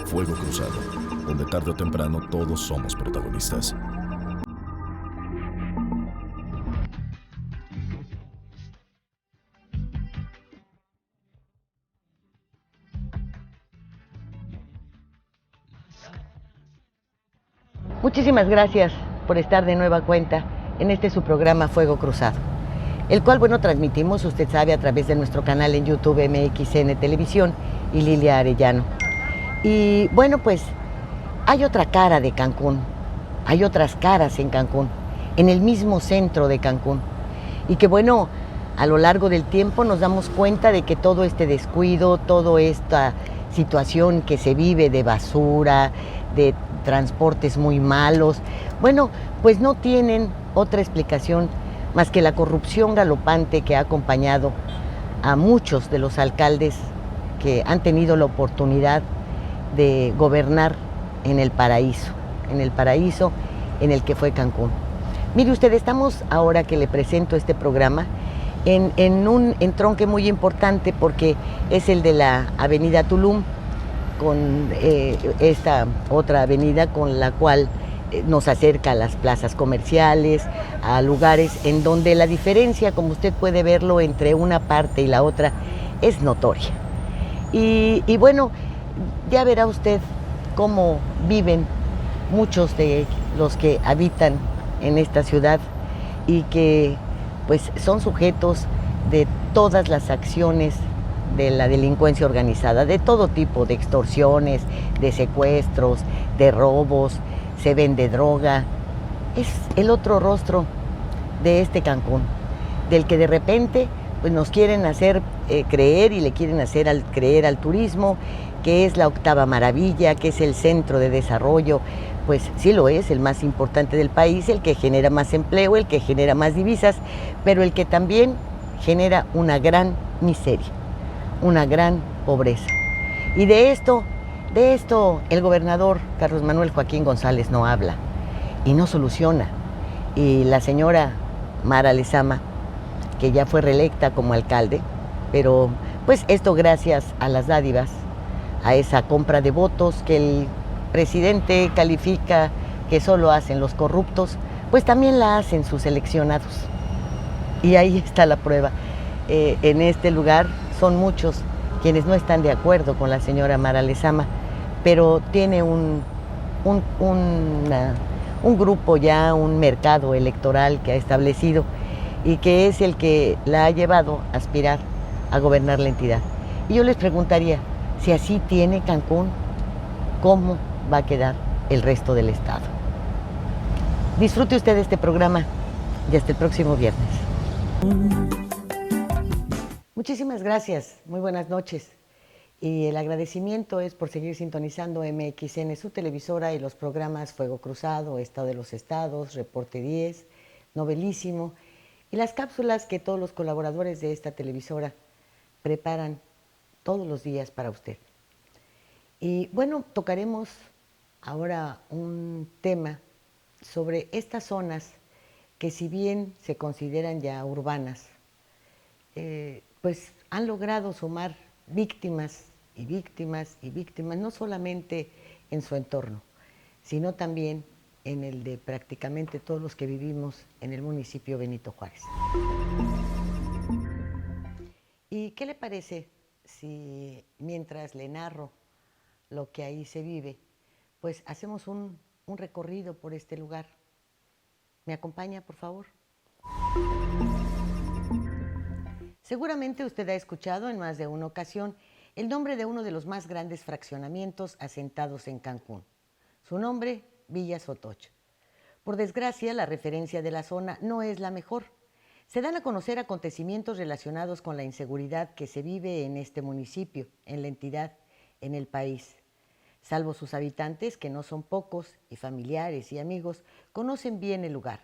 Fuego Cruzado, donde tarde o temprano todos somos protagonistas. Muchísimas gracias por estar de nueva cuenta en este su programa Fuego Cruzado, el cual, transmitimos, usted sabe, a través de nuestro canal en YouTube MXN Televisión y Lilia Arellano. Y pues hay otra cara de Cancún, hay otras caras en Cancún, en el mismo centro de Cancún. Y que a lo largo del tiempo nos damos cuenta de que todo este descuido, toda esta situación que se vive de basura, de transportes muy malos, pues no tienen otra explicación más que la corrupción galopante que ha acompañado a muchos de los alcaldes que han tenido la oportunidad de gobernar en el paraíso en el que fue Cancún. Mire usted, estamos ahora que le presento este programa en un entronque muy importante, porque es el de la avenida Tulum, con esta otra avenida con la cual nos acerca a las plazas comerciales, a lugares en donde la diferencia, como usted puede verlo, entre una parte y la otra es notoria. Y ya verá usted cómo viven muchos de los que habitan en esta ciudad y que pues son sujetos de todas las acciones de la delincuencia organizada, de todo tipo, de extorsiones, de secuestros, de robos, se vende droga. Es el otro rostro de este Cancún, del que de repente pues nos quieren hacer creer, y le quieren hacer creer al turismo, que es la octava maravilla, que es el centro de desarrollo. Pues sí lo es, el más importante del país, el que genera más empleo, el que genera más divisas, pero el que también genera una gran miseria, una gran pobreza. Y de esto el gobernador Carlos Manuel Joaquín González no habla y no soluciona. Y la señora Mara Lezama, que ya fue reelecta como alcalde, pero pues esto gracias a las dádivas, a esa compra de votos que el presidente califica que solo hacen los corruptos, pues también la hacen sus seleccionados. Y ahí está la prueba. En este lugar son muchos quienes no están de acuerdo con la señora Mara Lezama, pero tiene un grupo ya, un mercado electoral que ha establecido y que es el que la ha llevado a aspirar a gobernar la entidad. Y yo les preguntaría, si así tiene Cancún, ¿cómo va a quedar el resto del estado? Disfrute usted este programa y hasta el próximo viernes. Muchísimas gracias, muy buenas noches. Y el agradecimiento es por seguir sintonizando MXN, su televisora, y los programas Fuego Cruzado, Estado de los Estados, Reporte 10, Novelísimo, y las cápsulas que todos los colaboradores de esta televisora preparan todos los días para usted. Y tocaremos ahora un tema sobre estas zonas que, si bien se consideran ya urbanas, pues han logrado sumar víctimas y víctimas y víctimas, no solamente en su entorno, sino también en el de prácticamente todos los que vivimos en el municipio Benito Juárez. ¿Y qué le parece si, mientras le narro lo que ahí se vive, pues hacemos un recorrido por este lugar? ¿Me acompaña, por favor? Seguramente usted ha escuchado en más de una ocasión el nombre de uno de los más grandes fraccionamientos asentados en Cancún. Su nombre, Villa Sotoch. Por desgracia, la referencia de la zona no es la mejor. Se dan a conocer acontecimientos relacionados con la inseguridad que se vive en este municipio, en la entidad, en el país. Salvo sus habitantes, que no son pocos, y familiares y amigos, conocen bien el lugar.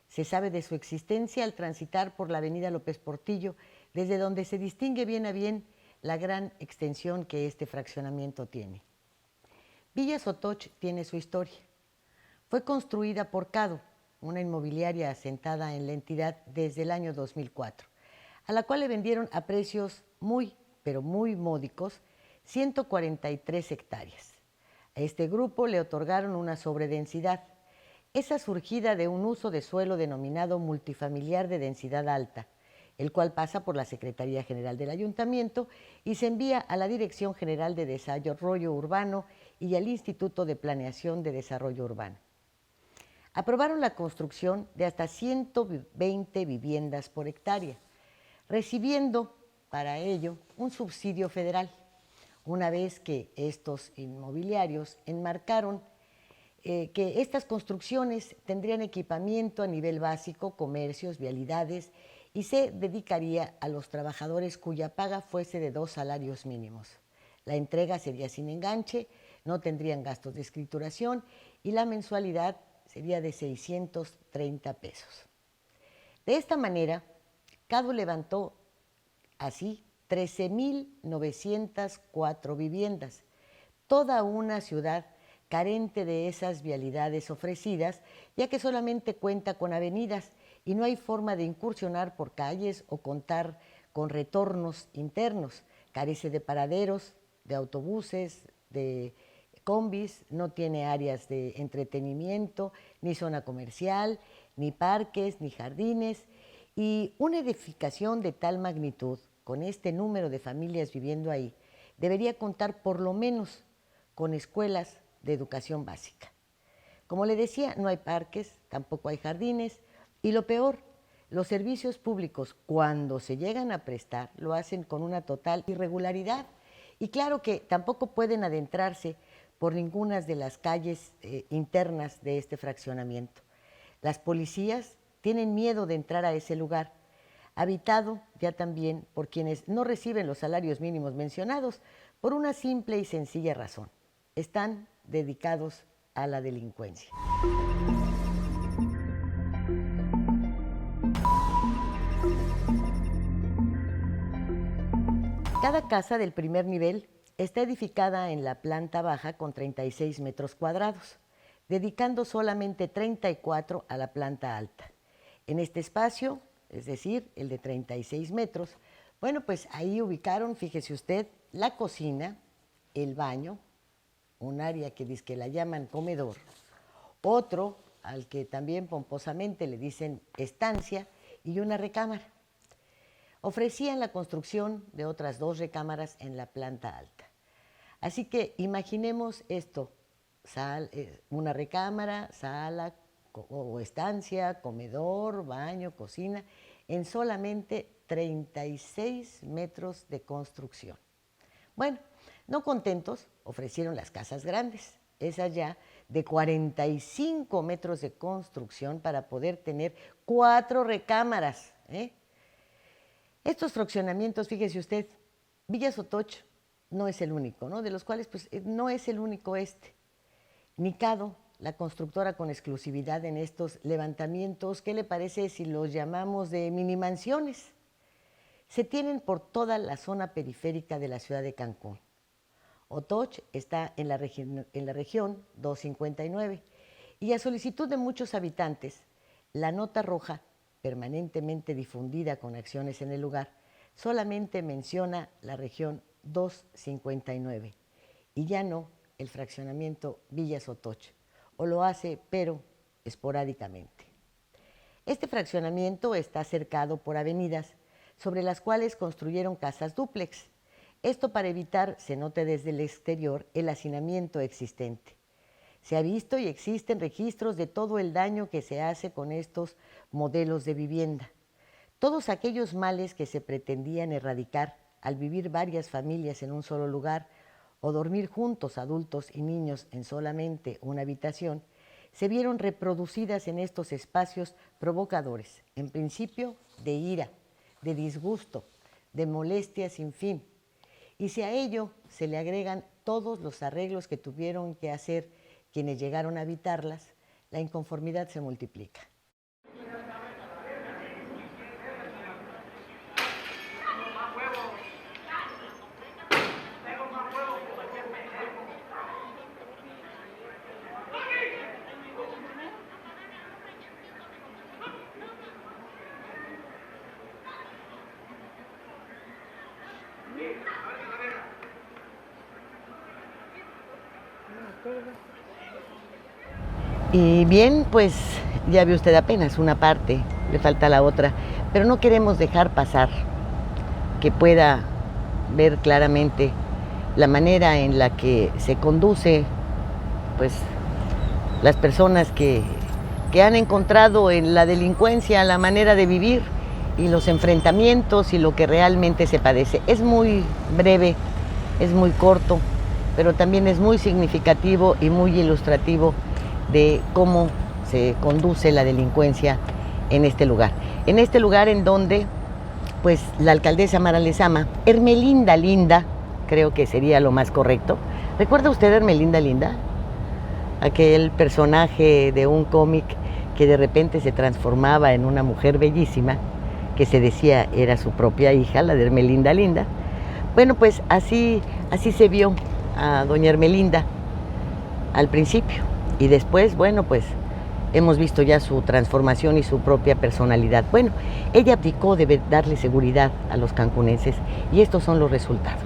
Se sabe de su existencia al transitar por la avenida López Portillo, desde donde se distingue bien a bien la gran extensión que este fraccionamiento tiene. Villa Sotoch tiene su historia. Fue construida por Cado, una inmobiliaria asentada en la entidad desde el año 2004, a la cual le vendieron a precios muy, pero muy módicos, 143 hectáreas. A este grupo le otorgaron una sobredensidad, esa surgida de un uso de suelo denominado multifamiliar de densidad alta, el cual pasa por la Secretaría General del Ayuntamiento y se envía a la Dirección General de Desarrollo Urbano y al Instituto de Planeación de Desarrollo Urbano. Aprobaron la construcción de hasta 120 viviendas por hectárea, recibiendo para ello un subsidio federal, una vez que estos inmobiliarios enmarcaron que estas construcciones tendrían equipamiento a nivel básico, comercios, vialidades, y se dedicaría a los trabajadores cuya paga fuese de 2 salarios mínimos. La entrega sería sin enganche, no tendrían gastos de escrituración y la mensualidad sería de 630 pesos. De esta manera, CADU levantó así 13.904 viviendas, toda una ciudad carente de esas vialidades ofrecidas, ya que solamente cuenta con avenidas y no hay forma de incursionar por calles o contar con retornos internos. Carece de paraderos, de autobuses, de combis, no tiene áreas de entretenimiento, ni zona comercial, ni parques, ni jardines. Y una edificación de tal magnitud, con este número de familias viviendo ahí, debería contar por lo menos con escuelas de educación básica. Como le decía, no hay parques, tampoco hay jardines, y lo peor, los servicios públicos, cuando se llegan a prestar, lo hacen con una total irregularidad. Y claro que tampoco pueden adentrarse por ninguna de las calles internas de este fraccionamiento. Las policías tienen miedo de entrar a ese lugar, habitado ya también por quienes no reciben los salarios mínimos mencionados, por una simple y sencilla razón: están dedicados a la delincuencia. Cada casa del primer nivel está edificada en la planta baja con 36 metros cuadrados, dedicando solamente 34 a la planta alta. En este espacio, es decir, el de 36 metros, bueno, pues ahí ubicaron, fíjese usted, la cocina, el baño, un área que dice que la llaman comedor, otro al que también pomposamente le dicen estancia y una recámara. Ofrecían la construcción de otras 2 recámaras en la planta alta. Así que imaginemos esto: una recámara, sala o estancia, comedor, baño, cocina, en solamente 36 metros de construcción. Bueno, no contentos, ofrecieron las casas grandes, esas ya de 45 metros de construcción para poder tener 4 recámaras. Estos fraccionamientos, fíjese usted, Villa Sotoch no es el único, ¿no? De los cuales pues no es el único este. Nicado, la constructora con exclusividad en estos levantamientos, ¿qué le parece si los llamamos de mini mansiones? Se tienen por toda la zona periférica de la ciudad de Cancún. Otoch está en la región 259 y a solicitud de muchos habitantes, la nota roja, permanentemente difundida con acciones en el lugar, solamente menciona la región 259 y ya no el fraccionamiento Villa Sotoch, o lo hace pero esporádicamente. Este fraccionamiento está cercado por avenidas sobre las cuales construyeron casas dúplex, esto para evitar se note desde el exterior el hacinamiento existente. Se ha visto y existen registros de todo el daño que se hace con estos modelos de vivienda. Todos aquellos males que se pretendían erradicar al vivir varias familias en un solo lugar o dormir juntos adultos y niños en solamente una habitación, se vieron reproducidas en estos espacios provocadores, en principio de ira, de disgusto, de molestia sin fin. Y si a ello se le agregan todos los arreglos que tuvieron que hacer quienes llegaron a habitarlas, la inconformidad se multiplica. Y bien, pues ya ve usted apenas una parte, le falta la otra, pero no queremos dejar pasar que pueda ver claramente la manera en la que se conduce, pues, las personas que han encontrado en la delincuencia la manera de vivir y los enfrentamientos y lo que realmente se padece. Es muy breve, es muy corto, pero también es muy significativo y muy ilustrativo de cómo se conduce la delincuencia en este lugar. En este lugar en donde, pues, la alcaldesa Mara Lezama, Hermelinda Linda, creo que sería lo más correcto. ¿Recuerda usted a Hermelinda Linda? Aquel personaje de un cómic que de repente se transformaba en una mujer bellísima, que se decía era su propia hija, la de Hermelinda Linda. Bueno, pues así se vio a doña Hermelinda al principio. Y después, bueno, pues hemos visto ya su transformación y su propia personalidad. Bueno, ella abdicó de darle seguridad a los cancunenses y estos son los resultados.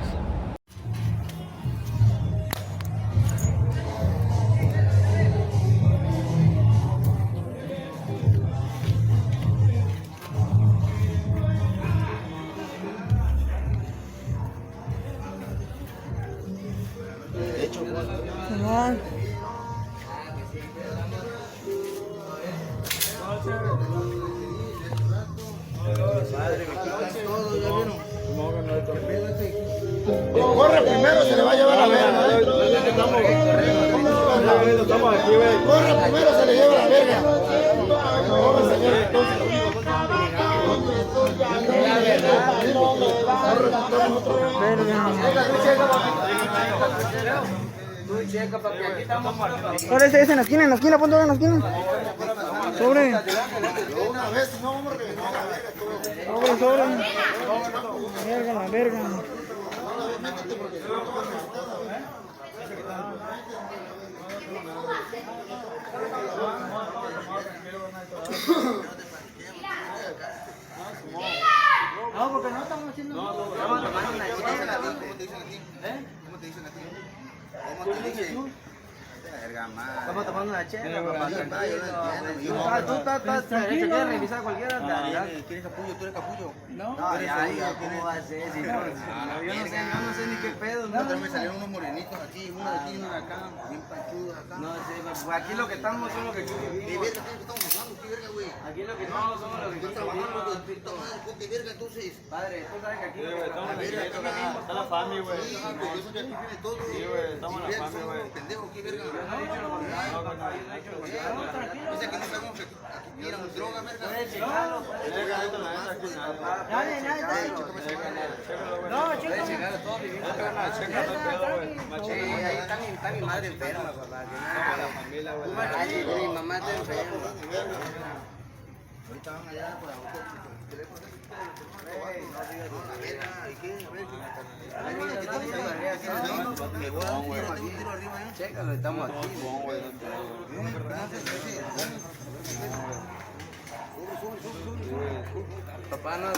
Simón. Corre primero, se le va a llevar la verga. Corre primero, se le lleva la verga. Corre, señor. Ahora ese en la esquina, ponte en la esquina. Sobre. Una vez, si no vamos a reventar la verga. Sobre. Verga, la verga. No, porque no estamos haciendo. Estamos tomando una chela. ¿Cómo te dicen a ti? ¿Cómo te dicen a ti? ¿Cómo te dicen? Estamos tomando una chela, papá. Tú estás quieres revisar cualquiera. ¿Quieres capullo? ¿Tú eres capullo? No, ya, ¿cómo va a ser? Yo no sé ni qué pedo. Otra me salieron unos morenitos aquí, uno de aquí y uno de acá, bien panchudos acá. No sé, pues aquí lo que estamos son los que vivimos. Aquí lo que estamos somos los que vivimos. ¿Qué verga entonces? Padre, tú sabes que aquí está la familia, güey. Sí, güey, estamos en la familia, güey. Pendejo, ¿qué verga? Dice que no sabemos que aquí tiramos droga, verga. No, chicos. Todos vivimos ahí está mi madre enferma, papá. Mi mamá está enferma. Ahorita van allá por el teléfono. Chécalo, estamos aquí. Papá no.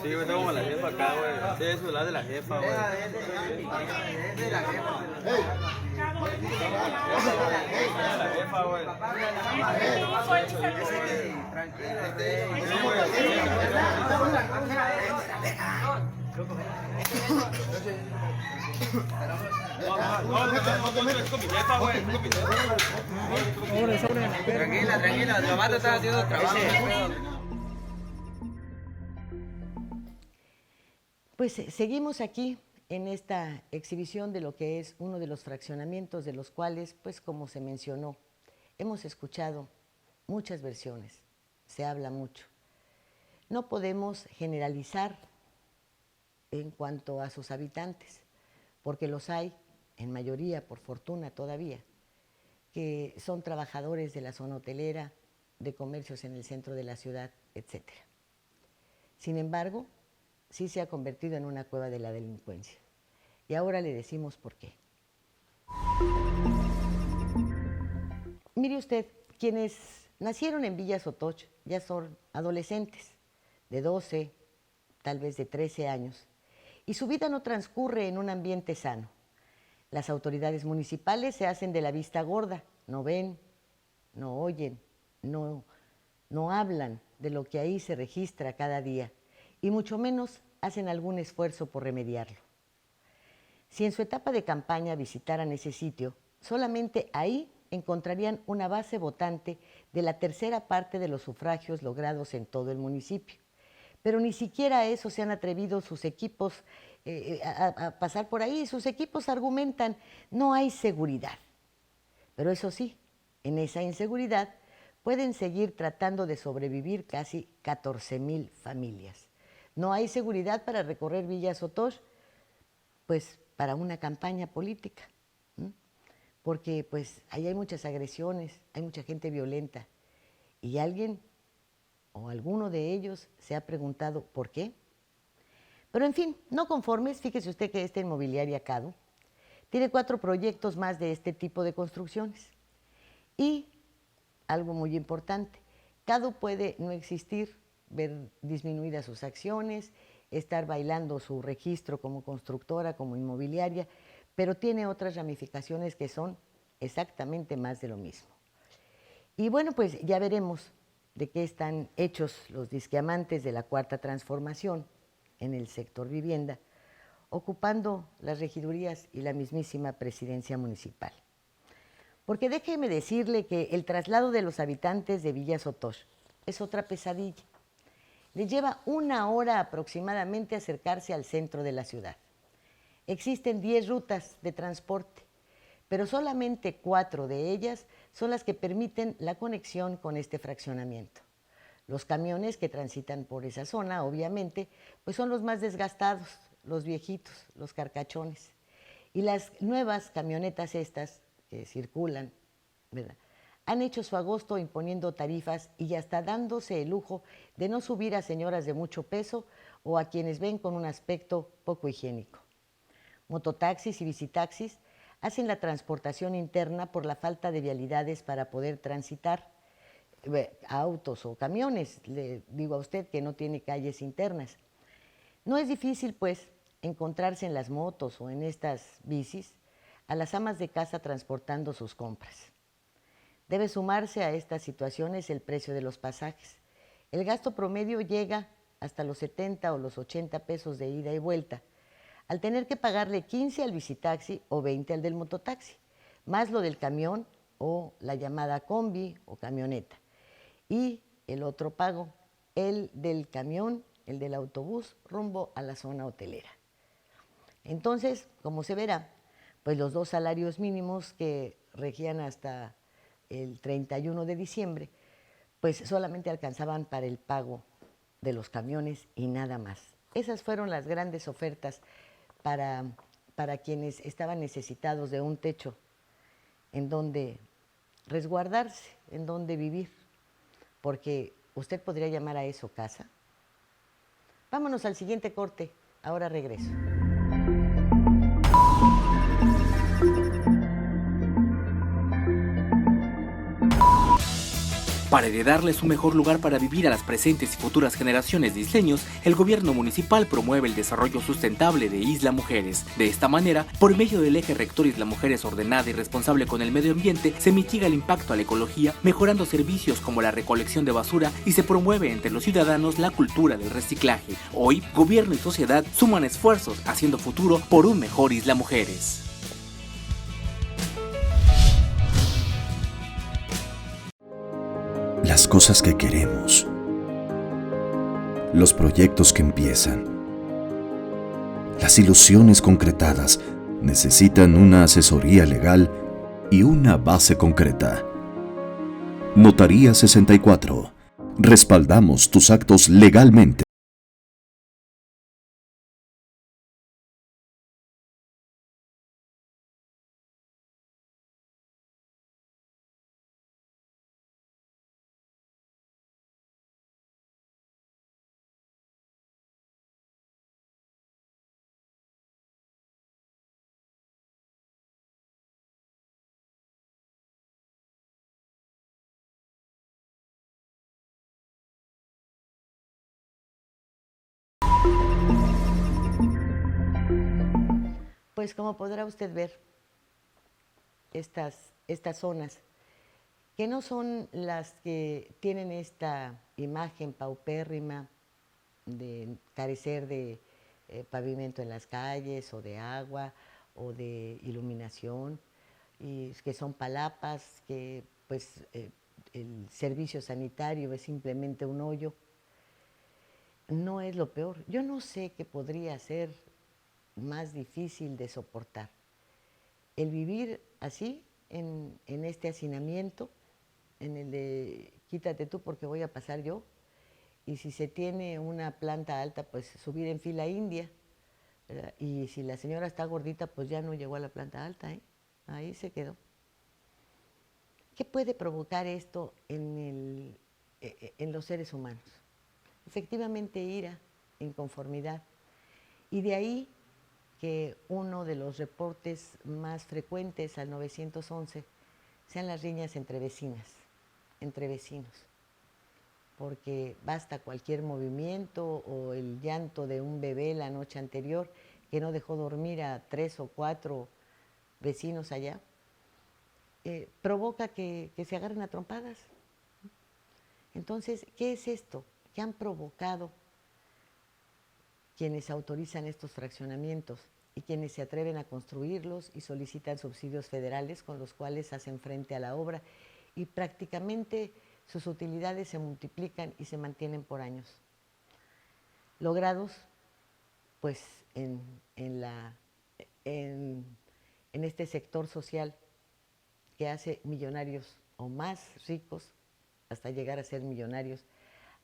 Sí, güey, tengo como la jefa acá, güey. Sí, es la de la jefa, güey. Es de la jefa. La jefa, güey. Tranquila, los vatos están haciendo trabajo. Pues seguimos aquí en esta exhibición de lo que es uno de los fraccionamientos de los cuales, pues como se mencionó, hemos escuchado muchas versiones, se habla mucho. No podemos generalizar en cuanto a sus habitantes, porque los hay, en mayoría, por fortuna todavía, que son trabajadores de la zona hotelera, de comercios en el centro de la ciudad, etc. Sin embargo, sí se ha convertido en una cueva de la delincuencia. Y ahora le decimos por qué. Mire usted, quienes nacieron en Villa Sotoch ya son adolescentes, de 12, tal vez de 13 años, y su vida no transcurre en un ambiente sano. Las autoridades municipales se hacen de la vista gorda, no ven, no oyen, no hablan de lo que ahí se registra cada día y mucho menos hacen algún esfuerzo por remediarlo. Si en su etapa de campaña visitaran ese sitio, solamente ahí encontrarían una base votante de la tercera parte de los sufragios logrados en todo el municipio. Pero ni siquiera a eso se han atrevido sus equipos a pasar por ahí. Sus equipos argumentan, no hay seguridad. Pero eso sí, en esa inseguridad pueden seguir tratando de sobrevivir casi 14,000 familias. No hay seguridad para recorrer Villa Sotosh, pues para una campaña política, porque pues ahí hay muchas agresiones, hay mucha gente violenta y alguien o alguno de ellos se ha preguntado ¿por qué? Pero en fin, no conformes, fíjese usted que esta inmobiliaria CADU tiene 4 proyectos más de este tipo de construcciones. Y algo muy importante, CADU puede no existir, ver disminuidas sus acciones, estar bailando su registro como constructora, como inmobiliaria, pero tiene otras ramificaciones que son exactamente más de lo mismo. Y bueno, pues ya veremos de qué están hechos los disqueamantes de la Cuarta Transformación en el sector vivienda, ocupando las regidurías y la mismísima presidencia municipal. Porque déjeme decirle que el traslado de los habitantes de Villa Sotosh es otra pesadilla. Les lleva 1 hora aproximadamente acercarse al centro de la ciudad. Existen 10 rutas de transporte, pero solamente 4 de ellas son las que permiten la conexión con este fraccionamiento. Los camiones que transitan por esa zona, obviamente, pues son los más desgastados, los viejitos, los carcachones. Y las nuevas camionetas estas que circulan, ¿verdad?, han hecho su agosto imponiendo tarifas y hasta dándose el lujo de no subir a señoras de mucho peso o a quienes ven con un aspecto poco higiénico. Mototaxis y visitaxis hacen la transportación interna por la falta de vialidades para poder transitar autos o camiones. Le digo a usted que no tiene calles internas. No es difícil, pues, encontrarse en las motos o en estas bicis a las amas de casa transportando sus compras. Debe sumarse a estas situaciones el precio de los pasajes. El gasto promedio llega hasta los 70 o los 80 pesos de ida y vuelta, al tener que pagarle 15 al visitaxi o 20 al del mototaxi, más lo del camión o la llamada combi o camioneta. Y el otro pago, el del camión, el del autobús, rumbo a la zona hotelera. Entonces, como se verá, pues los 2 salarios mínimos que regían hasta el 31 de diciembre, pues solamente alcanzaban para el pago de los camiones y nada más. Esas fueron las grandes ofertas para quienes estaban necesitados de un techo en donde resguardarse, en donde vivir, porque usted podría llamar a eso casa. Vámonos al siguiente corte, ahora regreso. Para heredarles un mejor lugar para vivir a las presentes y futuras generaciones de isleños, el gobierno municipal promueve el desarrollo sustentable de Isla Mujeres. De esta manera, por medio del eje rector Isla Mujeres ordenada y responsable con el medio ambiente, se mitiga el impacto a la ecología, mejorando servicios como la recolección de basura y se promueve entre los ciudadanos la cultura del reciclaje. Hoy, gobierno y sociedad suman esfuerzos haciendo futuro por un mejor Isla Mujeres. Las cosas que queremos, los proyectos que empiezan, las ilusiones concretadas necesitan una asesoría legal y una base concreta. Notaría 64. Respaldamos tus actos legalmente. Pues como podrá usted ver, estas zonas, que no son las que tienen esta imagen paupérrima de carecer de pavimento en las calles o de agua o de iluminación, y que son palapas, que pues el servicio sanitario es simplemente un hoyo. No es lo peor. Yo no sé qué podría ser más difícil de soportar. El vivir así, en este hacinamiento, en el de quítate tú porque voy a pasar yo, y si se tiene una planta alta, pues subir en fila india, ¿verdad? Y si la señora está gordita, pues ya no llegó a la planta alta, ¿eh? Ahí se quedó. ¿Qué puede provocar esto en los seres humanos? Efectivamente, ira, inconformidad. Y de ahí que uno de los reportes más frecuentes al 911 sean las riñas entre vecinas, entre vecinos, porque basta cualquier movimiento o el llanto de un bebé la noche anterior que no dejó dormir a 3 o 4 vecinos allá, provoca que se agarren a trompadas. Entonces, ¿qué es esto? ¿Qué han provocado quienes autorizan estos fraccionamientos y quienes se atreven a construirlos y solicitan subsidios federales con los cuales hacen frente a la obra, y prácticamente sus utilidades se multiplican y se mantienen por años? Logrados, pues, en este sector social que hace millonarios o más ricos, hasta llegar a ser millonarios,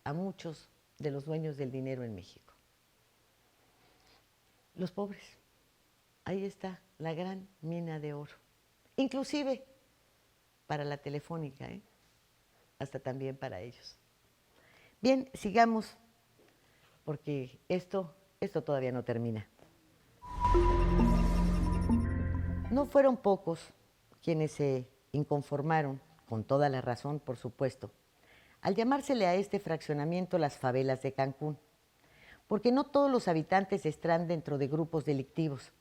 a muchos de los dueños del dinero en México. Los pobres, ahí está la gran mina de oro, inclusive para la Telefónica, hasta también para ellos. Bien, sigamos, porque esto todavía no termina. No fueron pocos quienes se inconformaron, con toda la razón, por supuesto, al llamársele a este fraccionamiento las favelas de Cancún, porque no todos los habitantes están dentro de grupos delictivos.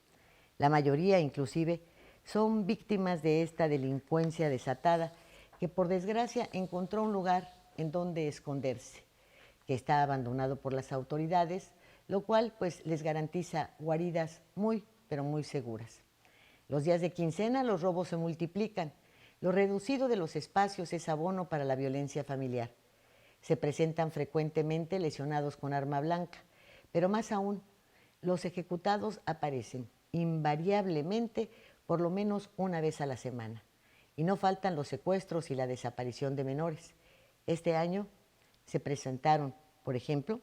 La mayoría, inclusive, son víctimas de esta delincuencia desatada que, por desgracia, encontró un lugar en donde esconderse, que está abandonado por las autoridades, lo cual pues les garantiza guaridas muy, pero muy seguras. Los días de quincena los robos se multiplican. Lo reducido de los espacios es abono para la violencia familiar. Se presentan frecuentemente lesionados con arma blanca, pero más aún, los ejecutados aparecen invariablemente por lo menos una vez a la semana. Y no faltan los secuestros y la desaparición de menores. Este año se presentaron, por ejemplo,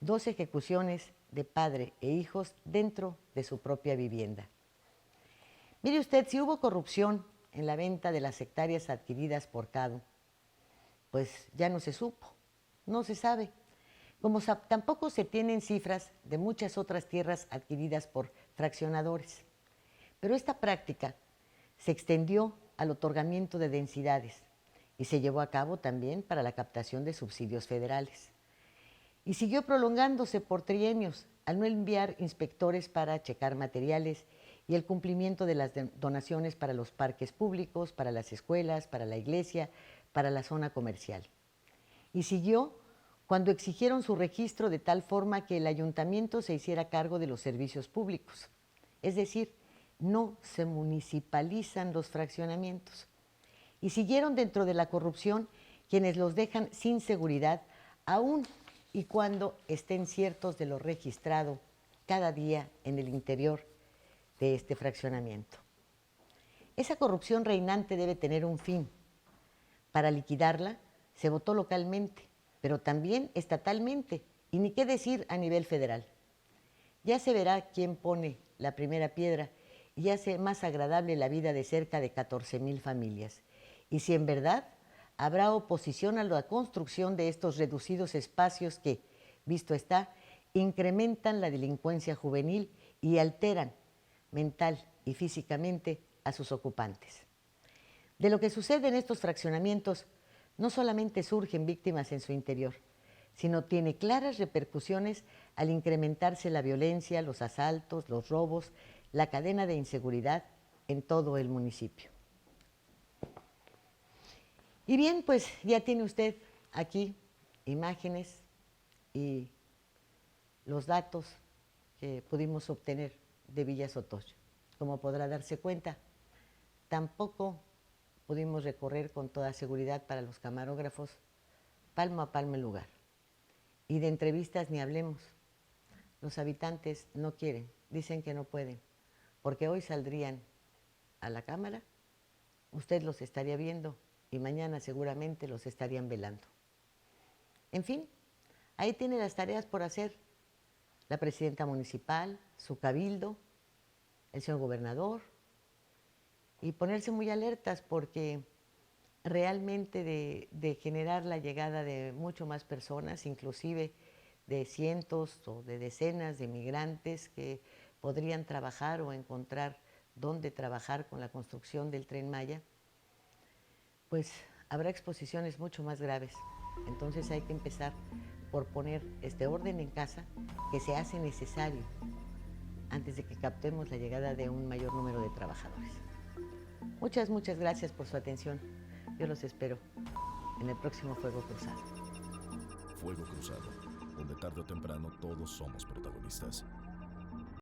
2 ejecuciones de padre e hijos dentro de su propia vivienda. Mire usted, si hubo corrupción en la venta de las hectáreas adquiridas por Cado, pues ya no se supo, no se sabe. Como tampoco se tienen cifras de muchas otras tierras adquiridas por fraccionadores. Pero esta práctica se extendió al otorgamiento de densidades y se llevó a cabo también para la captación de subsidios federales. Y siguió prolongándose por trienios al no enviar inspectores para checar materiales y el cumplimiento de las donaciones para los parques públicos, para las escuelas, para la iglesia, para la zona comercial. Y siguió cuando exigieron su registro de tal forma que el ayuntamiento se hiciera cargo de los servicios públicos. Es decir, no se municipalizan los fraccionamientos. Y siguieron dentro de la corrupción quienes los dejan sin seguridad, aún y cuando estén ciertos de lo registrado cada día en el interior de este fraccionamiento. Esa corrupción reinante debe tener un fin. Para liquidarla se votó localmente, pero también estatalmente, y ni qué decir a nivel federal. Ya se verá quién pone la primera piedra y hace más agradable la vida de cerca de 14,000 familias. Y si en verdad habrá oposición a la construcción de estos reducidos espacios que, visto está, incrementan la delincuencia juvenil y alteran mental y físicamente a sus ocupantes. De lo que sucede en estos fraccionamientos, no solamente surgen víctimas en su interior, sino tiene claras repercusiones al incrementarse la violencia, los asaltos, los robos, la cadena de inseguridad en todo el municipio. Y bien, pues ya tiene usted aquí imágenes y los datos que pudimos obtener de Villa Sotocho. Como podrá darse cuenta, tampoco pudimos recorrer con toda seguridad para los camarógrafos palmo a palmo el lugar. Y de entrevistas ni hablemos. Los habitantes no quieren, dicen que no pueden, porque hoy saldrían a la cámara, usted los estaría viendo y mañana seguramente los estarían velando. En fin, ahí tiene las tareas por hacer la presidenta municipal, su cabildo, el señor gobernador, y ponerse muy alertas porque realmente de generar la llegada de mucho más personas, inclusive de cientos o de decenas de migrantes que podrían trabajar o encontrar dónde trabajar con la construcción del Tren Maya, pues habrá exposiciones mucho más graves. Entonces hay que empezar por poner este orden en casa que se hace necesario antes de que captemos la llegada de un mayor número de trabajadores. Muchas gracias por su atención. Yo los espero en el próximo Fuego Cruzado. Fuego Cruzado, donde tarde o temprano todos somos protagonistas.